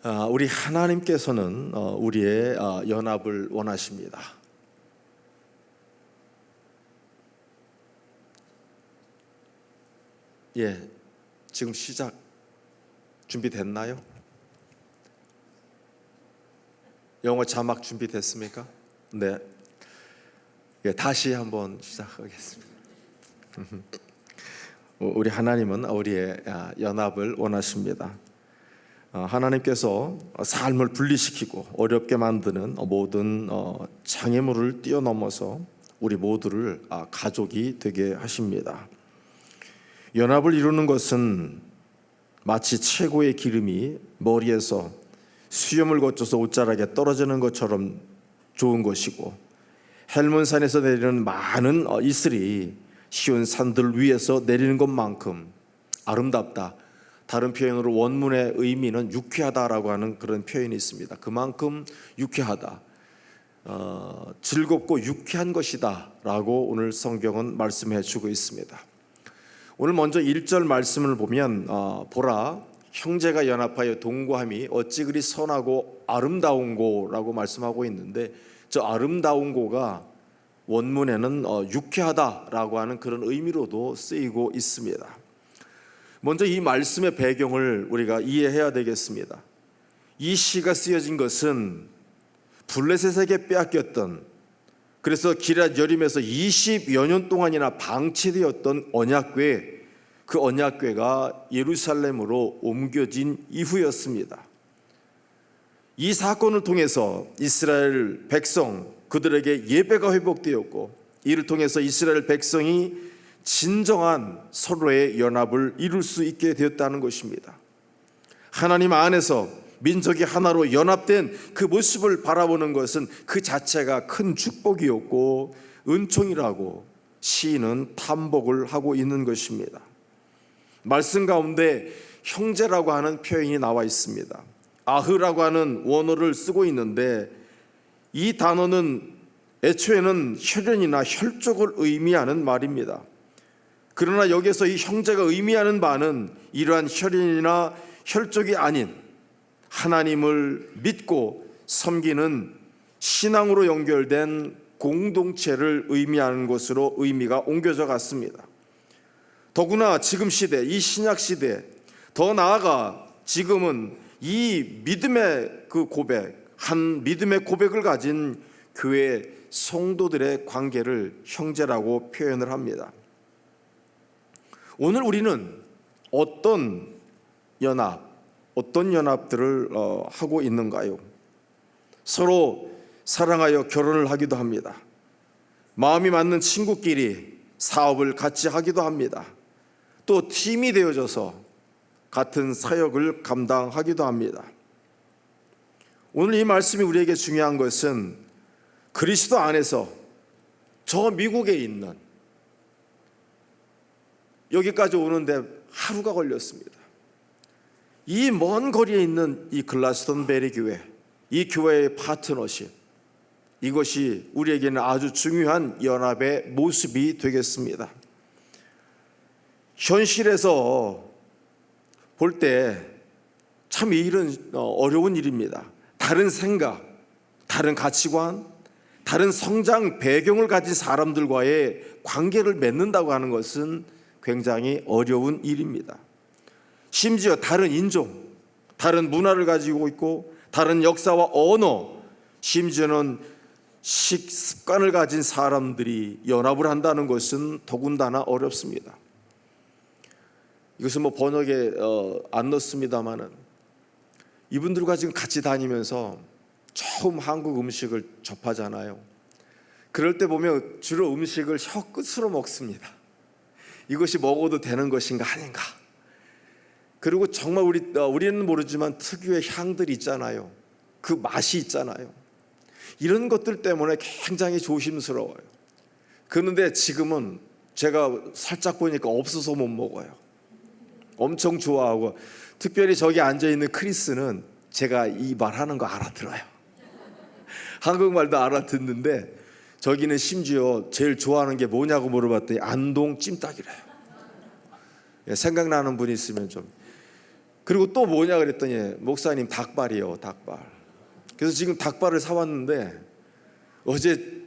우리 하나님께서는 우리의 연합을 원하십니다. 지금 시작 준비됐나요? 영어 자막 준비됐습니까? 네. 다시 한번 시작하겠습니다. 우리 하나님은 우리의 연합을 원하십니다. 하나님께서 삶을 분리시키고 어렵게 만드는 모든 장애물을 뛰어넘어서 우리 모두를 가족이 되게 하십니다. 연합을 이루는 것은 마치 최고의 기름이 머리에서 수염을 거쳐서 옷자락에 떨어지는 것처럼 좋은 것이고, 헬몬산에서 내리는 많은 이슬이 시온 산들 위에서 내리는 것만큼 아름답다. 다른 표현으로 원문의 의미는 유쾌하다라고 하는 그런 표현이 있습니다. 그만큼 유쾌하다, 즐겁고 유쾌한 것이다 라고 오늘 성경은 말씀해 주고 있습니다. 오늘 먼저 1절 말씀을 보면 보라, 형제가 연합하여 동거함이 어찌 그리 선하고 아름다운고라고 말씀하고 있는데, 저 아름다운고가 원문에는 유쾌하다라고 하는 그런 의미로도 쓰이고 있습니다. 먼저 이 말씀의 배경을 우리가 이해해야 되겠습니다. 이 시가 쓰여진 것은 블레셋에게 빼앗겼던, 그래서 기럇 여림에서 20여 년 동안이나 방치되었던 언약궤, 그 언약궤가 예루살렘으로 옮겨진 이후였습니다. 이 사건을 통해서 이스라엘 백성, 그들에게 예배가 회복되었고, 이를 통해서 이스라엘 백성이 진정한 서로의 연합을 이룰 수 있게 되었다는 것입니다. 하나님 안에서 민족이 하나로 연합된 그 모습을 바라보는 것은 그 자체가 큰 축복이었고 은총이라고 시인은 탐복을 하고 있는 것입니다. 말씀 가운데 형제라고 하는 표현이 나와 있습니다. 아흐라고 하는 원어를 쓰고 있는데, 이 단어는 애초에는 혈연이나 혈족을 의미하는 말입니다. 그러나 여기서 이 형제가 의미하는 바는 이러한 혈연이나 혈족이 아닌 하나님을 믿고 섬기는 신앙으로 연결된 공동체를 의미하는 것으로 의미가 옮겨져 갔습니다. 더구나 지금 시대, 이 신약 시대, 더 나아가 지금은 이 믿음의 그 고백, 한 믿음의 고백을 가진 교회 성도들의 관계를 형제라고 표현을 합니다. 오늘 우리는 어떤 연합들을 하고 있는가요? 서로 사랑하여 결혼을 하기도 합니다. 마음이 맞는 친구끼리 사업을 같이 하기도 합니다. 또 팀이 되어져서 같은 사역을 감당하기도 합니다. 오늘 이 말씀이 우리에게 중요한 것은 그리스도 안에서 저 미국에 있는, 여기까지 오는데 하루가 걸렸습니다. 이 먼 거리에 있는 이 글라스톤베리 교회, 이 교회의 파트너십, 이것이 우리에게는 아주 중요한 연합의 모습이 되겠습니다. 현실에서 볼 때 참 이 일은 어려운 일입니다. 다른 생각, 다른 가치관, 다른 성장 배경을 가진 사람들과의 관계를 맺는다고 하는 것은 굉장히 어려운 일입니다. 심지어 다른 인종, 다른 문화를 가지고 있고 다른 역사와 언어, 심지어는 식습관을 가진 사람들이 연합을 한다는 것은 더군다나 어렵습니다. 이것은 번역에 안 넣습니다만은, 이분들과 지금 같이 다니면서 처음 한국 음식을 접하잖아요. 그럴 때 보면 주로 음식을 혀 끝으로 먹습니다. 이것이 먹어도 되는 것인가 아닌가. 그리고 정말 우리는 모르지만 특유의 향들이 있잖아요. 그 맛이 있잖아요. 이런 것들 때문에 굉장히 조심스러워요. 그런데 지금은 제가 살짝 보니까 없어서 못 먹어요. 엄청 좋아하고, 특별히 저기 앉아있는 크리스는 제가 이 말하는 거 알아들어요. 한국말도 알아듣는데, 저기는 심지어 제일 좋아하는 게 뭐냐고 물어봤더니 안동 찜닭이래요. 생각나는 분이 있으면 좀. 그리고 또 뭐냐 그랬더니 목사님 닭발이요, 닭발. 그래서 지금 닭발을 사왔는데 어제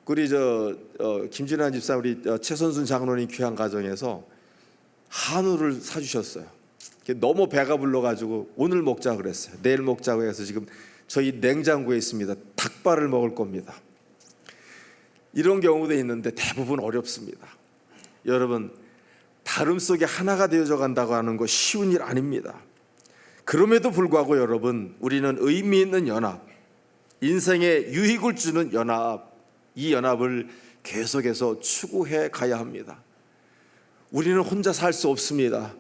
우리 김진환 집사 우리 최선순 장로님 귀한 가정에서 한우를 사주셨어요. 너무 배가 불러가지고 오늘 먹자 그랬어요. 내일 먹자고 해서 지금 저희 냉장고에 있습니다. 닭발을 먹을 겁니다. 이런 경우도 있는데 대부분 어렵습니다. 여러분, 다름 속에 하나가 되어져 간다고 하는 거 쉬운 일 아닙니다. 그럼에도 불구하고 여러분, 우리는 의미 있는 연합, 인생에 유익을 주는 연합, 이 연합을 계속해서 추구해 가야 합니다. 우리는 혼자 살 수 없습니다.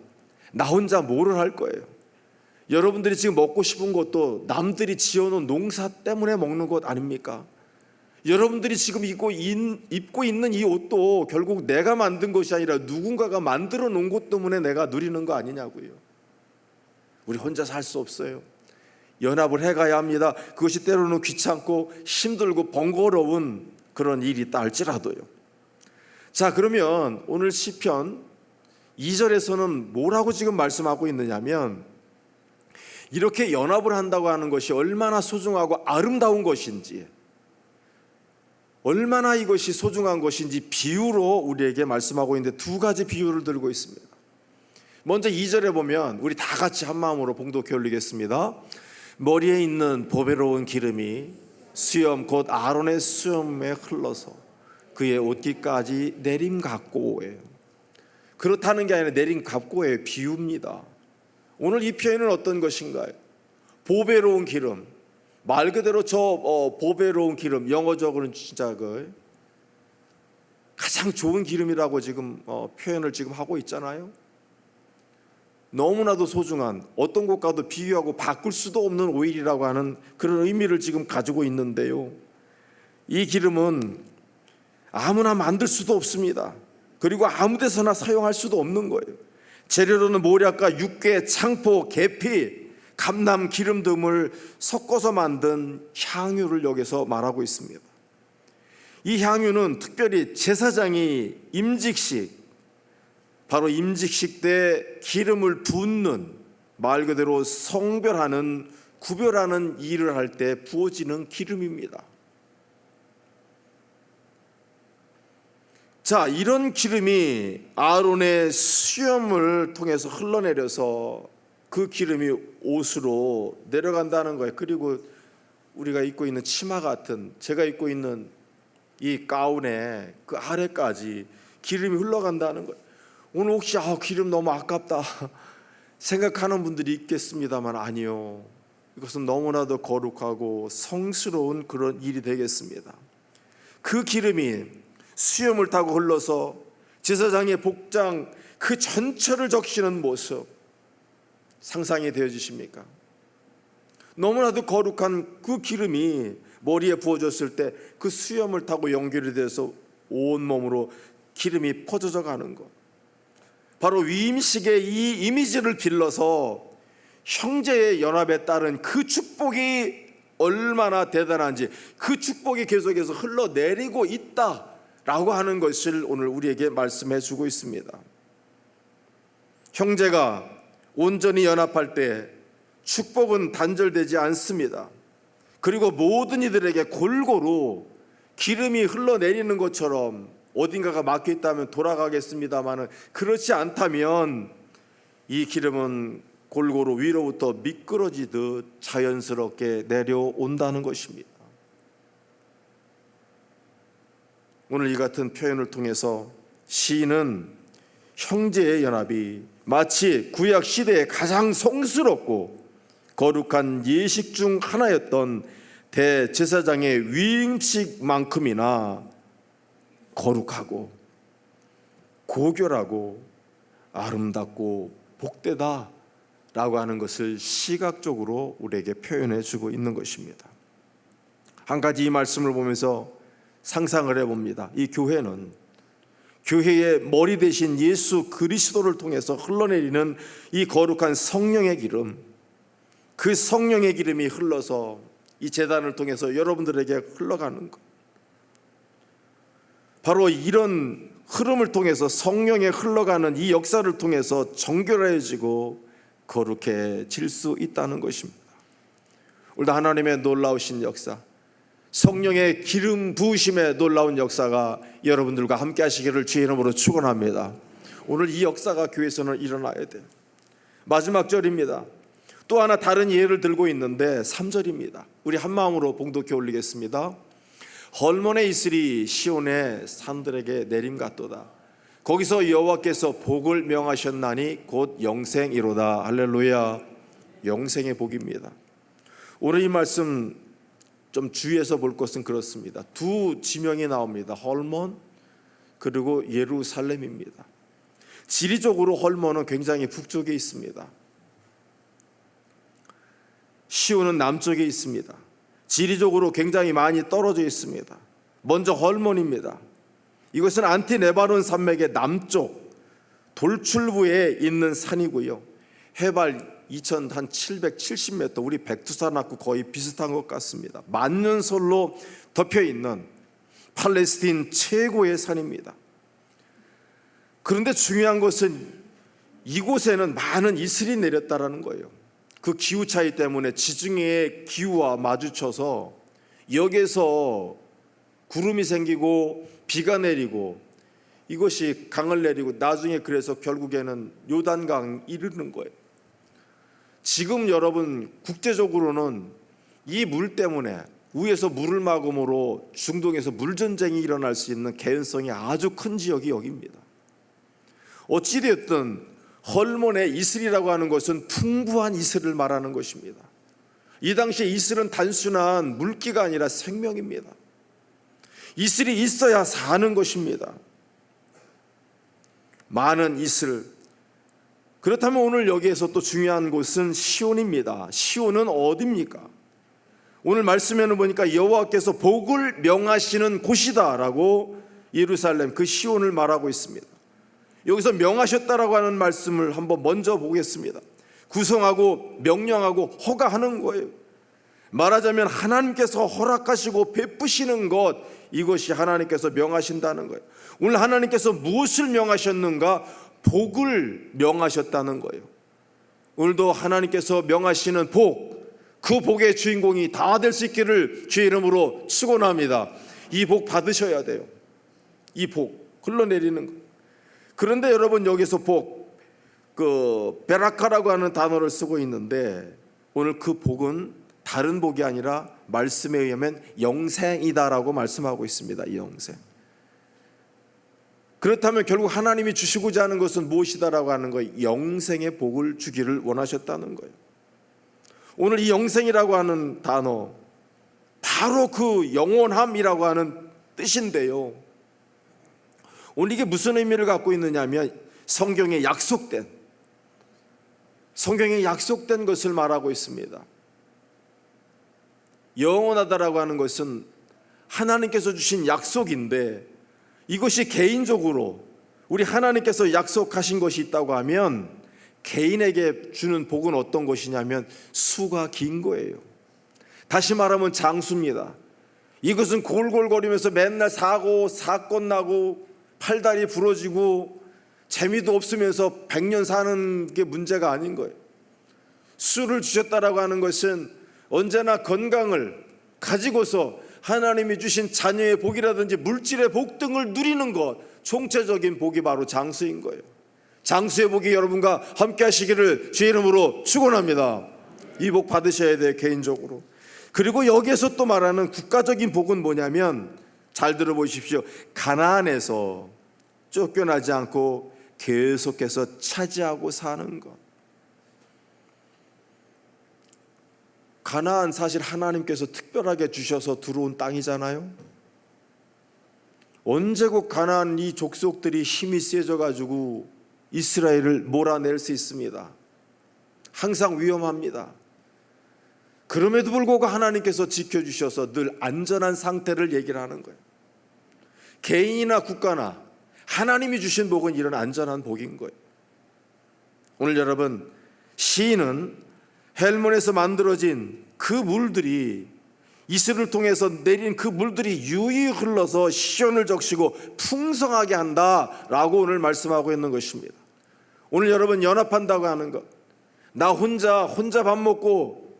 나 혼자 뭐를 할 거예요? 여러분들이 지금 먹고 싶은 것도 남들이 지어놓은 농사 때문에 먹는 것 아닙니까? 여러분들이 지금 입고 있는 이 옷도 결국 내가 만든 것이 아니라 누군가가 만들어 놓은 것 때문에 내가 누리는 거 아니냐고요. 우리 혼자 살 수 없어요. 연합을 해가야 합니다. 그것이 때로는 귀찮고 힘들고 번거로운 그런 일이 있다 할지라도요. 자, 그러면 오늘 시편 2절에서는 뭐라고 지금 말씀하고 있느냐면, 이렇게 연합을 한다고 하는 것이 얼마나 소중하고 아름다운 것인지, 얼마나 이것이 소중한 것인지 비유로 우리에게 말씀하고 있는데 두 가지 비유를 들고 있습니다. 먼저 2절에 보면 우리 다 같이 한 마음으로 봉독해 올리겠습니다. 머리에 있는 보배로운 기름이 수염 곧 아론의 수염에 흘러서 그의 옷깃까지 내림갑고예요. 그렇다는 게 아니라 내림갑고의 비유입니다. 오늘 이 표현은 어떤 것인가요? 보배로운 기름, 말 그대로 보배로운 기름, 영어적으로는 진짜 가장 좋은 기름이라고 지금 표현을 지금 하고 있잖아요. 너무나도 소중한, 어떤 것과도 비교하고 바꿀 수도 없는 오일이라고 하는 그런 의미를 지금 가지고 있는데요, 이 기름은 아무나 만들 수도 없습니다. 그리고 아무 데서나 사용할 수도 없는 거예요. 재료로는 모략과 육괴, 창포, 계피, 감람, 기름 등을 섞어서 만든 향유를 여기서 말하고 있습니다. 이 향유는 특별히 제사장이 임직식, 바로 임직식 때 기름을 붓는, 말 그대로 성별하는, 구별하는 일을 할 때 부어지는 기름입니다. 자, 이런 기름이 아론의 수염을 통해서 흘러내려서 그 기름이 옷으로 내려간다는 거예요. 그리고 우리가 입고 있는 치마 같은, 제가 입고 있는 이 가운에 그 아래까지 기름이 흘러간다는 거예요. 오늘 혹시 기름 너무 아깝다 생각하는 분들이 있겠습니다만, 아니요, 이것은 너무나도 거룩하고 성스러운 그런 일이 되겠습니다. 그 기름이 수염을 타고 흘러서 제사장의 복장 그 전체를 적시는 모습 상상이 되어지십니까? 너무나도 거룩한 그 기름이 머리에 부어졌을 때 그 수염을 타고 연결이 돼서 온몸으로 기름이 퍼져져 가는 것, 바로 위임식의 이 이미지를 빌러서 형제의 연합에 따른 그 축복이 얼마나 대단한지, 그 축복이 계속해서 흘러내리고 있다라고 하는 것을 오늘 우리에게 말씀해 주고 있습니다. 형제가 온전히 연합할 때 축복은 단절되지 않습니다. 그리고 모든 이들에게 골고루 기름이 흘러내리는 것처럼, 어딘가가 막혀 있다면 돌아가겠습니다마는 그렇지 않다면 이 기름은 골고루 위로부터 미끄러지듯 자연스럽게 내려온다는 것입니다. 오늘 이 같은 표현을 통해서 시인은 형제의 연합이 마치 구약 시대의 가장 성스럽고 거룩한 예식 중 하나였던 대제사장의 위임식만큼이나 거룩하고 고결하고 아름답고 복되다라고 하는 것을 시각적으로 우리에게 표현해 주고 있는 것입니다. 한 가지 이 말씀을 보면서 상상을 해봅니다. 이 교회는 교회의 머리 대신 예수 그리스도를 통해서 흘러내리는 이 거룩한 성령의 기름, 그 성령의 기름이 흘러서 이 제단을 통해서 여러분들에게 흘러가는 것, 바로 이런 흐름을 통해서 성령의 흘러가는 이 역사를 통해서 정결해지고 거룩해질 수 있다는 것입니다. 오늘도 하나님의 놀라우신 역사, 성령의 기름 부으심의 놀라운 역사가 여러분들과 함께 하시기를 주의 이름으로 축원합니다. 오늘 이 역사가 교회에서는 일어나야 돼요. 마지막 절입니다. 또 하나 다른 예를 들고 있는데 3절입니다. 우리 한 마음으로 봉독해 올리겠습니다. 헐몬에 있으리 시온의 산들에게 내림 같도다. 거기서 여호와께서 복을 명하셨나니 곧 영생이로다. 할렐루야. 영생의 복입니다. 오늘 이 말씀 좀 주의해서 볼 것은 그렇습니다. 두 지명이 나옵니다. 헐몬 그리고 예루살렘입니다. 지리적으로 헐몬은 굉장히 북쪽에 있습니다. 시온은 남쪽에 있습니다. 지리적으로 굉장히 많이 떨어져 있습니다. 먼저 헐몬입니다. 이것은 안티네바론 산맥의 남쪽 돌출부에 있는 산이고요. 해발 2770m, 우리 백두산하고 거의 비슷한 것 같습니다. 만년설로 덮여 있는 팔레스틴 최고의 산입니다. 그런데 중요한 것은 이곳에는 많은 이슬이 내렸다라는 거예요. 그 기후 차이 때문에 지중해의 기후와 마주쳐서 여기서 구름이 생기고 비가 내리고 이것이 강을 내리고 나중에 그래서 결국에는 요단강 이르는 거예요. 지금 여러분 국제적으로는 이 물 때문에 위에서 물을 막음으로 중동에서 물전쟁이 일어날 수 있는 개연성이 아주 큰 지역이 여기입니다. 어찌되었든 헐몬의 이슬이라고 하는 것은 풍부한 이슬을 말하는 것입니다. 이 당시에 이슬은 단순한 물기가 아니라 생명입니다. 이슬이 있어야 사는 것입니다. 많은 이슬. 그렇다면 오늘 여기에서 또 중요한 곳은 시온입니다. 시온은 어디입니까? 오늘 말씀에는 보니까 여호와께서 복을 명하시는 곳이다라고 예루살렘 그 시온을 말하고 있습니다. 여기서 명하셨다라고 하는 말씀을 한번 먼저 보겠습니다. 구성하고 명령하고 허가하는 거예요. 말하자면 하나님께서 허락하시고 베푸시는 것, 이것이 하나님께서 명하신다는 거예요. 오늘 하나님께서 무엇을 명하셨는가? 복을 명하셨다는 거예요. 오늘도 하나님께서 명하시는 복, 그 복의 주인공이 다 될 수 있기를 주의 이름으로 축원합니다. 이 복 받으셔야 돼요. 이 복 흘러내리는 것. 그런데 여러분 여기서 복, 베라카라고 하는 단어를 쓰고 있는데 오늘 그 복은 다른 복이 아니라 말씀에 의하면 영생이다라고 말씀하고 있습니다. 이 영생. 그렇다면 결국 하나님이 주시고자 하는 것은 무엇이다라고 하는 거예요? 영생의 복을 주기를 원하셨다는 거예요. 오늘 이 영생이라고 하는 단어 바로 그 영원함이라고 하는 뜻인데요. 오늘 이게 무슨 의미를 갖고 있느냐면 성경에 약속된 것을 말하고 있습니다. 영원하다라고 하는 것은 하나님께서 주신 약속인데 이것이 개인적으로 우리 하나님께서 약속하신 것이 있다고 하면 개인에게 주는 복은 어떤 것이냐면 수가 긴 거예요. 다시 말하면 장수입니다. 이것은 골골거리면서 맨날 사건 나고 팔다리 부러지고 재미도 없으면서 100년 사는 게 문제가 아닌 거예요. 수를 주셨다라고 하는 것은 언제나 건강을 가지고서 하나님이 주신 자녀의 복이라든지 물질의 복 등을 누리는 것, 총체적인 복이 바로 장수인 거예요. 장수의 복이 여러분과 함께 하시기를 주의 이름으로 축원합니다. 이 복 받으셔야 돼요, 개인적으로. 그리고 여기에서 또 말하는 국가적인 복은 뭐냐면 잘 들어보십시오. 가나안에서 쫓겨나지 않고 계속해서 차지하고 사는 것. 가나안 사실 하나님께서 특별하게 주셔서 들어온 땅이잖아요. 언제고 가나안 이 족속들이 힘이 세져 가지고 이스라엘을 몰아낼 수 있습니다. 항상 위험합니다. 그럼에도 불구하고 하나님께서 지켜주셔서 늘 안전한 상태를 얘기를 하는 거예요. 개인이나 국가나 하나님이 주신 복은 이런 안전한 복인 거예요. 오늘 여러분, 시인은 헬몬에서 만들어진 그 물들이 이슬을 통해서 내린 그 물들이 유유히 흘러서 시온을 적시고 풍성하게 한다라고 오늘 말씀하고 있는 것입니다. 오늘 여러분 연합한다고 하는 것, 나 혼자 밥 먹고,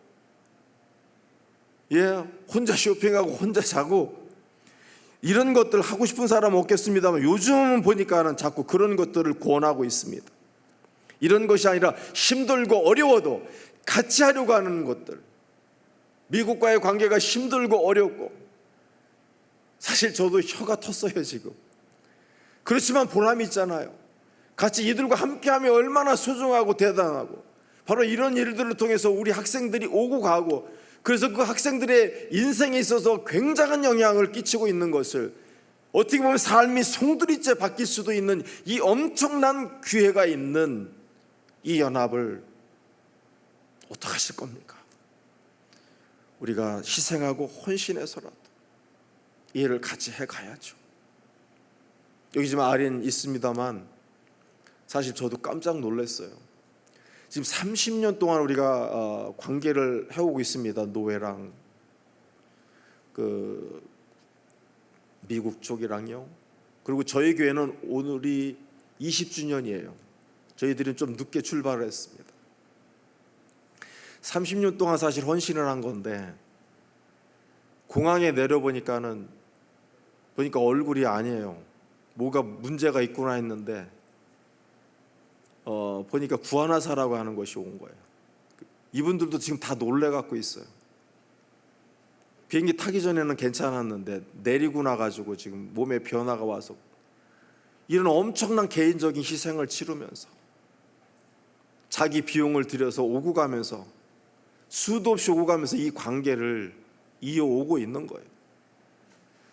혼자 쇼핑하고 혼자 자고, 이런 것들 하고 싶은 사람 없겠습니다만 요즘은 보니까는 자꾸 그런 것들을 권하고 있습니다. 이런 것이 아니라 힘들고 어려워도 같이 하려고 하는 것들, 미국과의 관계가 힘들고 어렵고, 사실 저도 혀가 텄어요 지금. 그렇지만 보람이 있잖아요. 같이 이들과 함께하면 얼마나 소중하고 대단하고, 바로 이런 일들을 통해서 우리 학생들이 오고 가고, 그래서 그 학생들의 인생에 있어서 굉장한 영향을 끼치고 있는 것을, 어떻게 보면 삶이 송두리째 바뀔 수도 있는 이 엄청난 기회가 있는 이 연합을 어떻게 하실 겁니까? 우리가 희생하고 헌신해서라도 이 일을 같이 해가야죠. 여기 지금 아린 있습니다만 사실 저도 깜짝 놀랐어요. 지금 30년 동안 우리가 관계를 해오고 있습니다. 노회랑 그 미국 쪽이랑요. 그리고 저희 교회는 오늘이 20주년이에요. 저희들은 좀 늦게 출발을 했습니다. 30년 동안 사실 헌신을 한 건데, 공항에 내려보니까는 보니까 얼굴이 아니에요. 뭐가 문제가 있구나 했는데 보니까 구하나사라고 하는 것이 온 거예요. 이분들도 지금 다 놀래갖고 있어요. 비행기 타기 전에는 괜찮았는데 내리고 나가지고 지금 몸에 변화가 와서, 이런 엄청난 개인적인 희생을 치르면서 자기 비용을 들여서 오고 가면서, 수도 없이 오고 가면서 이 관계를 이어오고 있는 거예요.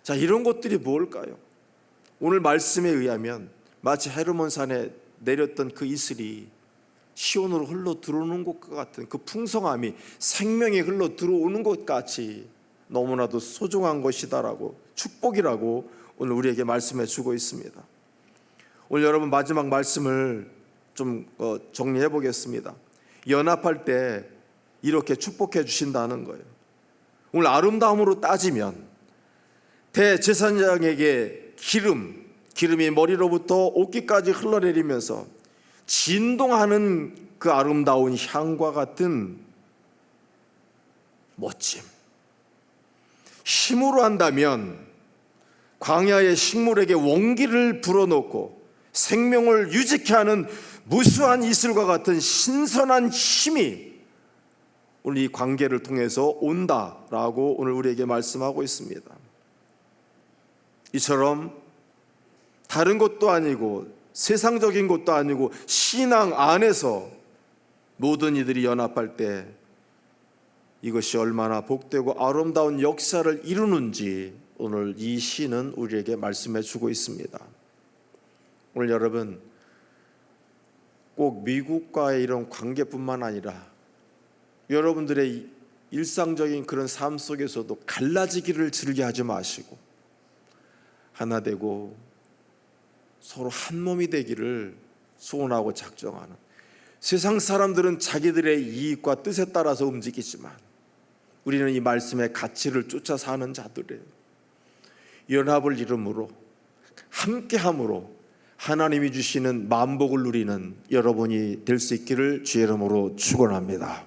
자, 이런 것들이 뭘까요? 오늘 말씀에 의하면 마치 헤르몬산에 내렸던 그 이슬이 시온으로 흘러 들어오는 것과 같은 그 풍성함이 생명이 흘러 들어오는 것 같이 너무나도 소중한 것이다라고, 축복이라고 오늘 우리에게 말씀해 주고 있습니다. 오늘 여러분 마지막 말씀을 좀 정리해 보겠습니다. 연합할 때 이렇게 축복해 주신다는 거예요. 오늘 아름다움으로 따지면 대제사장에게 기름이 머리로부터 옷깃까지 흘러내리면서 진동하는 그 아름다운 향과 같은 멋짐, 힘으로 한다면 광야의 식물에게 원기를 불어넣고 생명을 유지케 하는 무수한 이슬과 같은 신선한 힘이 오늘 이 관계를 통해서 온다라고 오늘 우리에게 말씀하고 있습니다. 이처럼 다른 것도 아니고 세상적인 것도 아니고 신앙 안에서 모든 이들이 연합할 때 이것이 얼마나 복되고 아름다운 역사를 이루는지 오늘 이 시는 우리에게 말씀해 주고 있습니다. 오늘 여러분, 꼭 미국과의 이런 관계뿐만 아니라 여러분들의 일상적인 그런 삶 속에서도 갈라지기를 즐겨하지 마시고 하나 되고 서로 한 몸이 되기를 소원하고 작정하는, 세상 사람들은 자기들의 이익과 뜻에 따라서 움직이지만 우리는 이 말씀의 가치를 쫓아 사는 자들이에요. 연합을 이름으로 함께함으로 하나님이 주시는 만복을 누리는 여러분이 될 수 있기를 주의 이름으로 축원합니다.